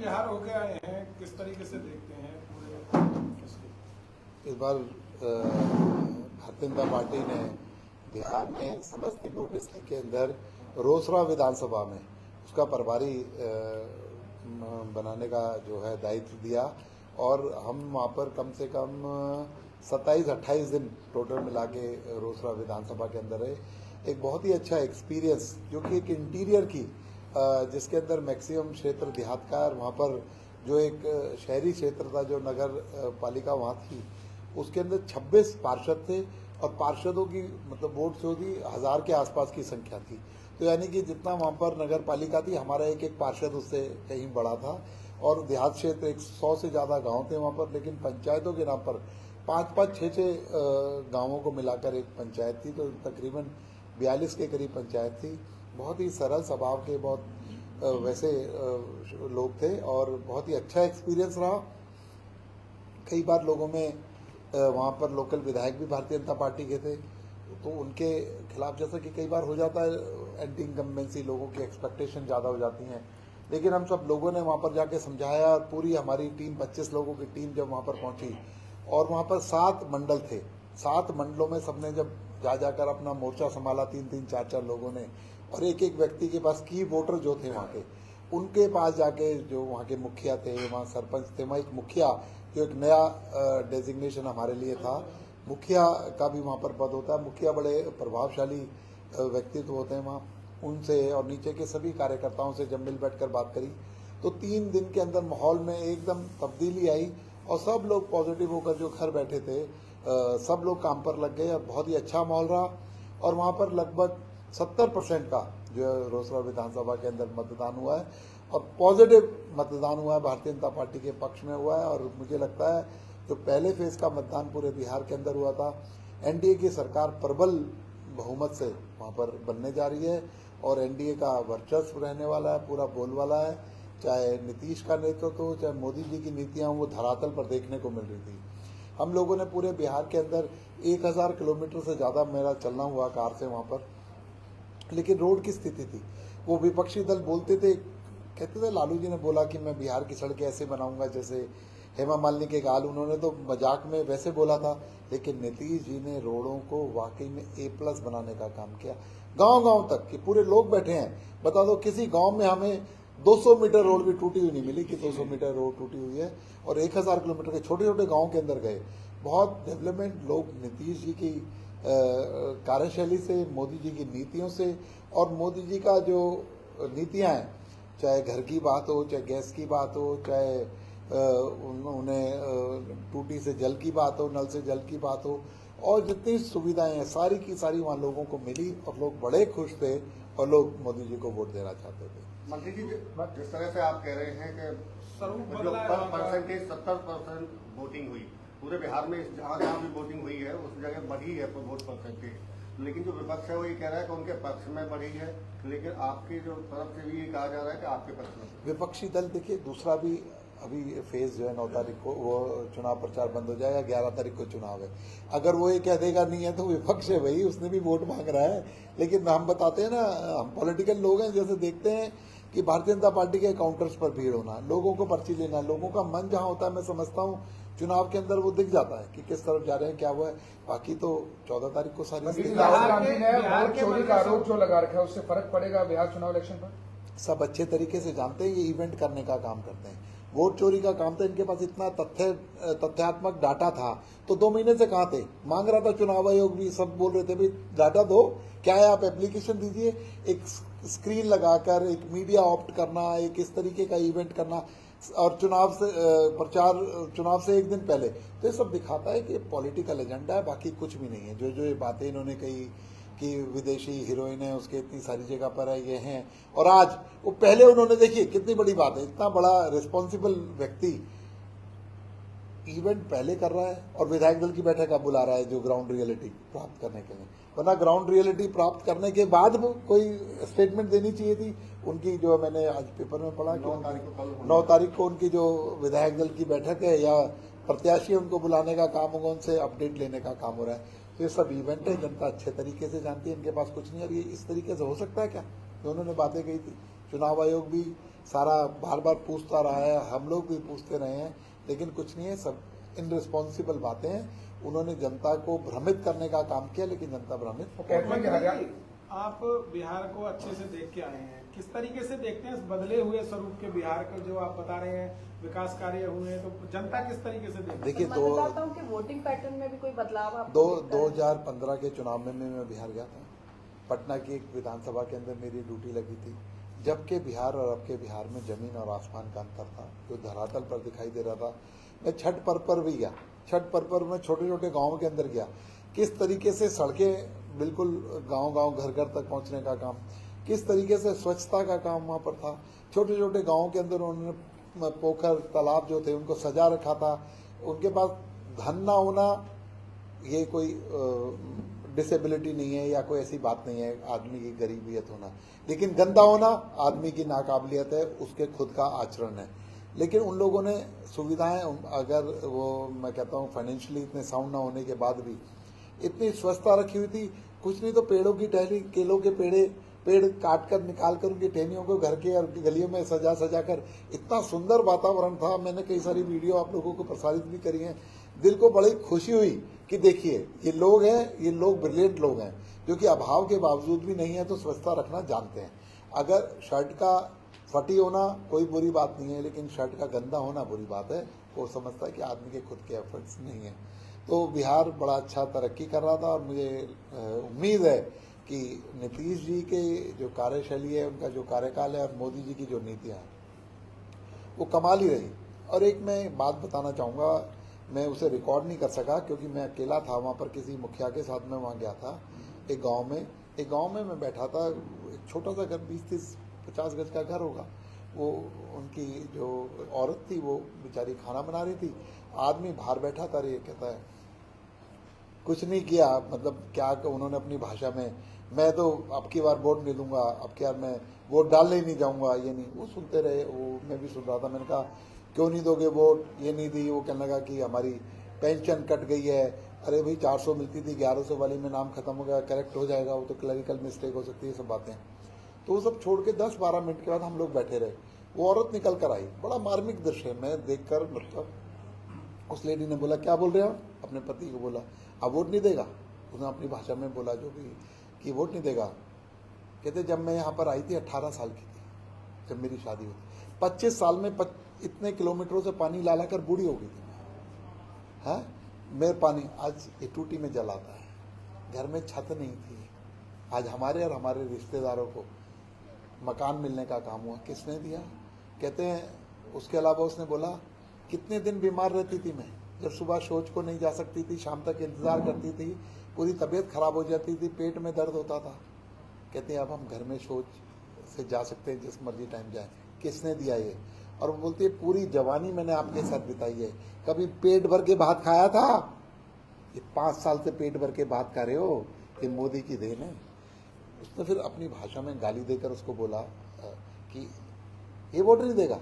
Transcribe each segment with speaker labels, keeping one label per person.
Speaker 1: बिहार होके आए हैं, किस तरीके से देखते हैं पूरे इसके?
Speaker 2: इस बार भारतीय जनता पार्टी ने बिहार में समस्तीपुर डिस्ट्रिक्ट के अंदर रोसड़ा विधानसभा में उसका प्रभारी बनाने का जो है दायित्व दिया और हम वहाँ पर कम से कम 27-28 दिन टोटल मिला के रोसड़ा विधानसभा के अंदर है। एक बहुत ही अच्छा एक्सपीरियंस जो कि एक इंटीरियर की जिसके अंदर मैक्सिमम क्षेत्र देहात का और वहाँ पर जो एक शहरी क्षेत्र था जो नगर पालिका वहाँ थी उसके अंदर 26 पार्षद थे और पार्षदों की मतलब वोट से होती 1000 के आसपास की संख्या थी। तो यानी कि जितना वहाँ पर नगर पालिका थी हमारा एक एक पार्षद उससे कहीं बड़ा था और देहात क्षेत्र 100 से ज़्यादा गांव थे वहाँ पर, लेकिन पंचायतों के नाम पर 5-5, 6-6 गाँवों को मिलाकर एक पंचायत थी। तो तकरीबन 42 के करीब पंचायत थी। बहुत ही सरल स्वभाव के बहुत वैसे लोग थे और बहुत ही अच्छा एक्सपीरियंस रहा। कई बार लोगों में वहाँ पर लोकल विधायक भी भारतीय जनता पार्टी के थे तो उनके खिलाफ जैसा कि कई बार हो जाता है एंटी इनकम्बेंसी, लोगों की एक्सपेक्टेशन ज़्यादा हो जाती हैं, लेकिन हम सब लोगों ने वहाँ पर जाके समझाया और पूरी हमारी टीम 25 लोगों की टीम जब वहाँ पर पहुँची और वहाँ पर 7 मंडल थे, 7 मंडलों में सबने जब जाकर अपना मोर्चा संभाला 3-3, 4-4 लोगों ने और एक एक व्यक्ति के पास की वोटर जो थे वहाँ के उनके पास जाके जो वहाँ के मुखिया थे, वहाँ सरपंच थे, वहाँ एक मुखिया जो एक नया डेजिग्नेशन हमारे लिए था, मुखिया का भी वहाँ पर पद होता है। मुखिया बड़े प्रभावशाली व्यक्तित्व होते हैं वहाँ, उनसे और नीचे के सभी कार्यकर्ताओं से जब मिल बैठकर बात करी तो 3 दिन के अंदर माहौल में एकदम तब्दीली आई और सब लोग पॉजिटिव होकर जो घर बैठे थे सब लोग काम पर लग गए और बहुत ही अच्छा माहौल रहा। और वहाँ पर लगभग 70% का जो रोसड़ा विधानसभा के अंदर मतदान हुआ है और पॉजिटिव मतदान हुआ है, भारतीय जनता पार्टी के पक्ष में हुआ है। और मुझे लगता है जो पहले फेज का मतदान पूरे बिहार के अंदर हुआ था, एनडीए की सरकार प्रबल बहुमत से वहाँ पर बनने जा रही है और एनडीए का वर्चस्व रहने वाला है, पूरा बोलबाला है। चाहे नीतीश का नेतृत्व हो, चाहे मोदी जी की नीतियाँ वो धरातल पर देखने को मिल रही थी। हम लोगों ने पूरे बिहार के अंदर 1000 किलोमीटर से ज़्यादा मेरा चलना हुआ कार से वहाँ पर, लेकिन रोड की स्थिति थी, वो विपक्षी दल बोलते थे, कहते थे लालू जी ने बोला कि मैं बिहार की सड़कें ऐसे बनाऊंगा जैसे हेमा मालिनी के गाल, उन्होंने तो मजाक में वैसे बोला था, लेकिन नीतीश जी ने रोडों को वाकई में A+ बनाने का काम किया। गांव-गांव तक कि पूरे लोग बैठे हैं, बता दो किसी गांव में हमें 200 मीटर रोड भी टूटी हुई नहीं मिली कि 200 मीटर रोड टूटी हुई है और 1000 किलोमीटर के छोटे छोटे गाँव के अंदर गए। बहुत डेवलपमेंट लोग नीतीश जी की कार्यशैली से, मोदी जी की नीतियों से और मोदी जी का जो नीतियाँ हैं, चाहे घर की बात हो, चाहे गैस की बात हो, चाहे उन्हें टूटी से जल की बात हो, नल से जल की बात हो और जितनी सुविधाएं हैं सारी की सारी वहाँ लोगों को मिली और लोग बड़े खुश थे और लोग मोदी जी को वोट देना चाहते थे।
Speaker 3: मंत्री जी, जिस तरह से आप कह रहे हैं कि जो परसेंटेज 70% वोटिंग हुई पूरे बिहार में, जहाँ जहाँ भी वोटिंग हुई है उस जगह बढ़ी है वोट परसेंटेज, लेकिन जो विपक्ष है वो ये कह रहा है कि उनके पक्ष में बढ़ी है, लेकिन आपकी जो तरफ से भी ये कहा जा रहा है कि आपके पक्ष में।
Speaker 2: विपक्षी दल देखिए, दूसरा भी अभी फेज जो है 9 तारीख को वो चुनाव प्रचार बंद हो जाएगा, 11 तारीख को चुनाव है। अगर वो ये कह देगा नहीं है तो विपक्ष है भाई, उसने भी वोट मांग रहा है। लेकिन हम बताते हैं ना, हम पॉलिटिकल लोग हैं, जैसे देखते हैं कि भारतीय जनता पार्टी के काउंटर्स पर भीड़ होना, लोगों को पर्ची लेना, लोगों का मन जहाँ होता है, मैं समझता हूँ चुनाव के अंदर वो दिख जाता है कि किस तरफ जा रहे हैं, क्या हुआ है। बाकी तो 14 तारीख को सारी
Speaker 4: राहुल गांधी ने वोट चोरी का आरोप जो लगा रखा है उससे फर्क पड़ेगा बिहार चुनाव इलेक्शन पर?
Speaker 2: सब अच्छे तरीके से जानते हैं, ये इवेंट करने का काम करते हैं। वोट चोरी का काम था, इनके पास इतना तथ्यात्मक डाटा था तो 2 महीने से कहाँ थे, मांग रहा था चुनाव आयोग भी, सब बोल रहे थे भाई डाटा दो, क्या है आप एप्लीकेशन दीजिए, एक स्क्रीन लगाकर एक मीडिया ऑप्ट करना, एक इस तरीके का इवेंट करना और चुनाव से प्रचार चुनाव से 1 दिन पहले, तो ये सब दिखाता है कि पॉलिटिकल एजेंडा है, बाकी कुछ भी नहीं है। जो जो ये बातें इन्होंने कही कि विदेशी हीरोइन है उसके इतनी सारी जगह पर है, ये हैं, और आज वो पहले उन्होंने, देखिए कितनी बड़ी बात है, इतना बड़ा रिस्पॉन्सिबल व्यक्ति इवेंट पहले कर रहा है और विधायक दल की बैठक आप बुला रहा है जो ग्राउंड रियलिटी प्राप्त करने के लिए, वरना ग्राउंड रियलिटी प्राप्त करने के बाद कोई स्टेटमेंट देनी चाहिए थी उनकी। जो मैंने आज पेपर में पढ़ा कि 9 तारीख को उनकी जो विधायक दल की बैठक है या प्रत्याशी उनको बुलाने का काम होगा, उनसे अपडेट लेने का काम हो रहा है। तो ये सब इवेंट है, जनता अच्छे तरीके से जानती है, इनके पास कुछ नहीं है। ये इस तरीके से हो सकता है क्या जो उन्होंने बातें कही थी? चुनाव आयोग भी सारा बार बार पूछता रहा है, हम लोग भी पूछते रहे हैं, लेकिन कुछ नहीं है, सब इनरिस्पॉन्सिबल बातें हैं। उन्होंने जनता को भ्रमित करने का काम किया, लेकिन जनता भ्रमित
Speaker 4: वो कहते हैं कि हरियाणा
Speaker 1: आप बिहार को अच्छे से देख के आए हैं, किस तरीके से देखते हैं इस बदले हुए स्वरूप के बिहार को, जो आप बता रहे हैं विकास कार्य हुए हैं, तो जनता किस तरीके से देखती है?
Speaker 2: देखिए,
Speaker 5: मतदाताओं के वोटिंग पैटर्न में भी कोई बदलाव आपको दिखता है?
Speaker 2: 2015 के चुनाव में मैं बिहार गया था। पटना की एक विधानसभा के अंदर मेरी ड्यूटी लगी थी। जब के बिहार और अब के बिहार में जमीन और आसमान का अंतर था, जो धरातल पर दिखाई दे रहा था। मैं छठ पर्व पर भी गया, छठ पर्व पर मैं छोटे छोटे गाँव के अंदर गया, किस तरीके से सड़कें बिल्कुल गांव-गांव घर-घर तक पहुंचने का काम, किस तरीके से स्वच्छता का काम वहां पर था। छोटे छोटे गांवों के अंदर उन्होंने पोखर तालाब जो थे उनको सजा रखा था। उनके पास धन ना होना ये कोई डिसेबिलिटी नहीं है या कोई ऐसी बात नहीं है, आदमी की गरीबियत होना, लेकिन गंदा होना आदमी की नाकाबिलियत है, उसके खुद का आचरण है। लेकिन उन लोगों ने सुविधाएं, अगर वो मैं कहता हूँ फाइनेंशियली इतने साउंड ना होने के बाद भी इतनी स्वच्छता रखी हुई थी। कुछ नहीं तो पेड़ों की टहनी, केलों के पेड़ काट कर निकाल कर उनकी टहनियों को घर के और गलियों में सजा सजा कर, इतना सुंदर वातावरण था। मैंने कई सारी वीडियो आप लोगों को प्रसारित भी करी हैं। दिल को बड़ी खुशी हुई कि देखिए ये लोग हैं, ये लोग ब्रिलियंट लोग हैं, जो कि अभाव के बावजूद भी नहीं है तो स्वच्छता रखना जानते हैं। अगर शर्ट का फटी होना कोई बुरी बात नहीं है, लेकिन शर्ट का गंदा होना बुरी बात है। वो समझता है कि आदमी के खुद के एफर्ट्स नहीं है। तो बिहार बड़ा अच्छा तरक्की कर रहा था और मुझे उम्मीद है कि नीतीश जी के जो कार्यशैली है, उनका जो कार्यकाल है और मोदी जी की जो नीतियाँ हैं वो कमाल ही रही। और एक मैं बात बताना चाहूँगा, मैं उसे रिकॉर्ड नहीं कर सका क्योंकि मैं अकेला था वहाँ पर, किसी मुखिया के साथ में वहाँ गया था। एक गांव में मैं बैठा था, एक छोटा सा घर, 20-30-50 गज का घर होगा। वो उनकी जो औरत थी वो बेचारी खाना बना रही थी, आदमी बाहर बैठा था। ये कहता है कुछ नहीं किया, मतलब क्या उन्होंने अपनी भाषा में, मैं तो अब की बार वोट नहीं दूंगा, अब की बार मैं वोट डालने ही नहीं जाऊंगा, ये नहीं। वो सुनते रहे, वो मैं भी सुन रहा था। मैंने कहा क्यों नहीं दोगे वोट, ये नहीं दी। वो कहने लगा कि हमारी पेंशन कट गई है। अरे भाई 400 मिलती थी, 1100 वाली में नाम खत्म हो गया, करेक्ट हो जाएगा, वो तो क्लरिकल मिस्टेक हो सकती है, सब बातें। तो वो सब छोड़ के 10-12 मिनट के बाद हम लोग बैठे रहे। वो औरत निकल कर आई, बड़ा मार्मिक दृश्य मैं देख कर, मतलब उस लेडी ने बोला क्या बोल रहे हो, अपने पति को बोला अब वोट नहीं देगा। उसने अपनी भाषा में बोला जो भी कि वोट नहीं देगा। कहते जब मैं यहाँ पर आई थी 18 साल की थी, जब मेरी शादी हुई, 25 साल में इतने किलोमीटरों से पानी ला कर बूढ़ी हो गई थी मैं। है मेरे पानी आज ये टूटी में जलाता है, घर में छत नहीं थी। आज हमारे और हमारे रिश्तेदारों को मकान मिलने का काम हुआ, किसने दिया? कहते हैं उसके अलावा उसने बोला कितने दिन बीमार रहती थी मैं, जब सुबह शौच को नहीं जा सकती थी, शाम तक इंतजार करती थी, पूरी तबीयत खराब हो जाती थी, पेट में दर्द होता था। कहते हैं अब हम घर में शौच से जा सकते हैं, जिस मर्जी टाइम जाए। किसने दिया ये? और वो बोलती है पूरी जवानी मैंने आपके साथ बिताई है, कभी पेट भर के भात खाया था? ये 5 साल से पेट भर के भात खा रहे हो, ये मोदी की देन है। उसने फिर अपनी भाषा में गाली देकर उसको बोला कि ये वोट नहीं देगा,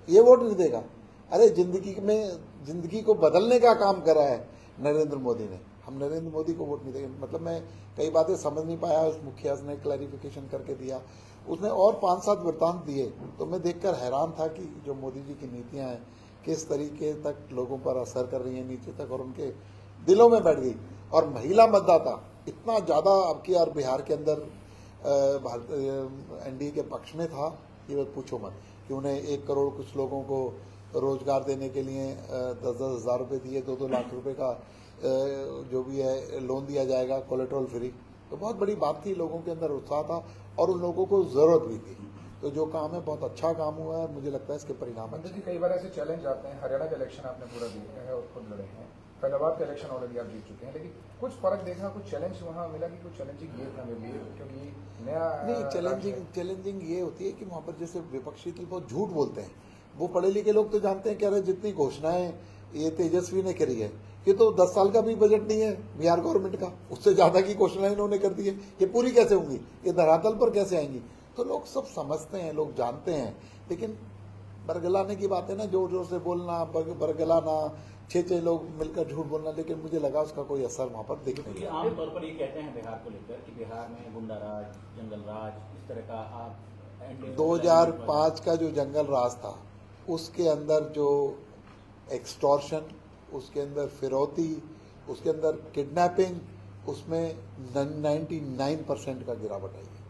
Speaker 2: ये वोट नहीं देगा। अरे जिंदगी को बदलने का काम करा है नरेंद्र मोदी ने, हम नरेंद्र मोदी को वोट नहीं देंगे। मतलब मैं कई बातें समझ नहीं पाया, उस मुखिया ने क्लैरिफिकेशन करके दिया। उसने और 5-7 वृत्तांत दिए, तो मैं देखकर हैरान था कि जो मोदी जी की नीतियां हैं किस तरीके तक लोगों पर असर कर रही हैं, नीचे तक, और उनके दिलों में बैठ गई। और महिला मतदाता इतना ज़्यादा अब की और बिहार के अंदर एनडीए के पक्ष में था, ये पूछो मत, कि उन्हें 1 करोड़ कुछ लोगों को रोजगार देने के लिए 10-10 हज़ार रुपये दिए, 2-2 लाख रुपए का जो भी है लोन दिया जाएगा कोलेट्रल फ्री। तो बहुत बड़ी बात थी, लोगों के अंदर उत्साह था और उन लोगों को ज़रूरत भी थी। तो जो काम है बहुत अच्छा काम हुआ है, मुझे लगता है इसके परिणाम अच्छे।
Speaker 4: जी कई बार ऐसे चैलेंज आते हैं, हरियाणा का इलेक्शन आपने पूरा दिया है और खुद लड़े हैं, फैजाबाद का इलेक्शन ऑलरेडी आप जीत चुके हैं, लेकिन कुछ फर्क देखा, कुछ चैलेंज वहाँ मिला कि कुछ चैलेंजिंग ये था मेरे लिए, क्योंकि नया
Speaker 2: नहीं चैलेंजिंग ये होती है कि वहाँ पर जैसे विपक्षी दल बहुत झूठ बोलते हैं। वो पढ़े लिखे लोग तो जानते हैं, कह रहे जितनी घोषणाएं ये तेजस्वी ने करी है, ये तो 10 साल का भी बजट नहीं है बिहार गवर्नमेंट का, उससे ज्यादा की घोषणाएं इन्होंने कर दी है, ये पूरी कैसे होंगी, ये धरातल पर कैसे आएंगी? तो लोग सब समझते हैं, लोग जानते हैं, लेकिन बरगलाने की बात है ना, जोर जोर से बोलना, बरगलाना, 6 लोग मिलकर झूठ बोलना, लेकिन मुझे लगा उसका कोई असर वहाँ पर दिख नहीं।
Speaker 6: आमतौर पर ये कहते हैं बिहार को लेकर कि बिहार में गुंडाराज, जंगल राज, इस तरह का आप
Speaker 2: 2005 का जो जंगल राज था उसके अंदर जो एक्सटॉर्शन, उसके अंदर फिरौती, उसके अंदर किडनैपिंग, उसमें 99% का गिरावट आई है,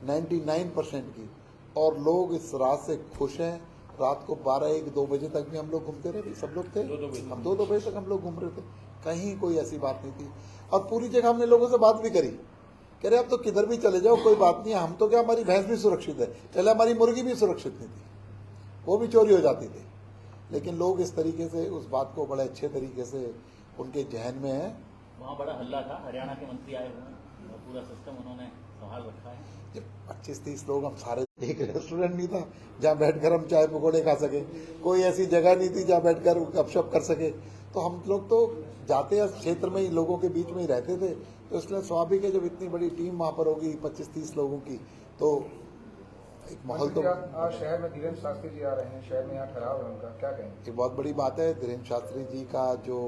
Speaker 2: 99% की। और लोग इस रात से खुश हैं। रात को 12, 1, 2 बजे तक भी हम लोग घूमते रहे, सब लोग थे, हम 2 बजे तक हम लोग घूम रहे थे, कहीं कोई ऐसी बात नहीं थी। और पूरी जगह हमने लोगों से बात भी करी, कह रहे अब तो किधर भी चले जाओ कोई बात नहीं है, हम तो क्या, हमारी भैंस भी सुरक्षित है, पहले हमारी मुर्गी भी सुरक्षित नहीं थी, वो भी चोरी हो जाती थी। लेकिन लोग इस तरीके से उस बात को बड़े अच्छे तरीके से उनके जहन में है।
Speaker 6: वहाँ बड़ा हल्ला था, हरियाणा के मंत्री आए हुए हैं और पूरा सिस्टम उन्होंने संभाल रखा है।
Speaker 2: जब 25-30 लोग हम सारे, एक रेस्टोरेंट नहीं था जहाँ बैठकर हम चाय पकौड़े खा सके, कोई ऐसी जगह नहीं थी जहाँ बैठकर गपशप कर सके। तो हम लोग तो जाते हैं क्षेत्र में ही, लोगों के बीच में ही रहते थे, तो इसलिए स्वाभाविक है जब इतनी बड़ी टीम वहाँ पर होगी 25-30 लोगों की, तो एक माहौल तो।
Speaker 4: आज शहर में धीरेन्द्र शास्त्री जी आ रहे हैं, शहर में यहाँ ठहराव है उनका, क्या कहेंगे?
Speaker 2: एक बहुत बड़ी बात है। धीरेन्द्र शास्त्री जी का जो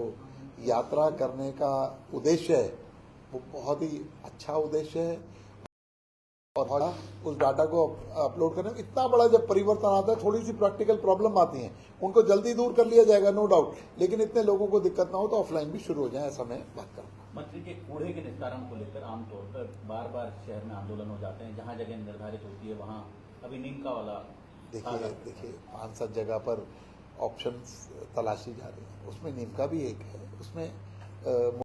Speaker 2: यात्रा करने का उद्देश्य है वो बहुत ही अच्छा उद्देश्य है, और उस डाटा को अपलोड करने में इतना बड़ा जब परिवर्तन आता है, थोड़ी सी प्रैक्टिकल प्रॉब्लम आती है, उनको जल्दी दूर कर लिया जाएगा, नो डाउट, लेकिन इतने लोगों को दिक्कत ना हो तो ऑफलाइन भी शुरू हो जाए, ऐसा मैं बात करूँगा।
Speaker 6: मंत्री के कूड़े के निस्तारण को लेकर आमतौर पर बार बार शहर में आंदोलन हो जाते हैं, जहाँ जगह निर्धारित होती है वहाँ अभी नीम का वाला।
Speaker 2: देखिए 5-7 जगह पर ऑप्शंस तलाशी जा रही है, उसमें नीम का भी एक है, उसमें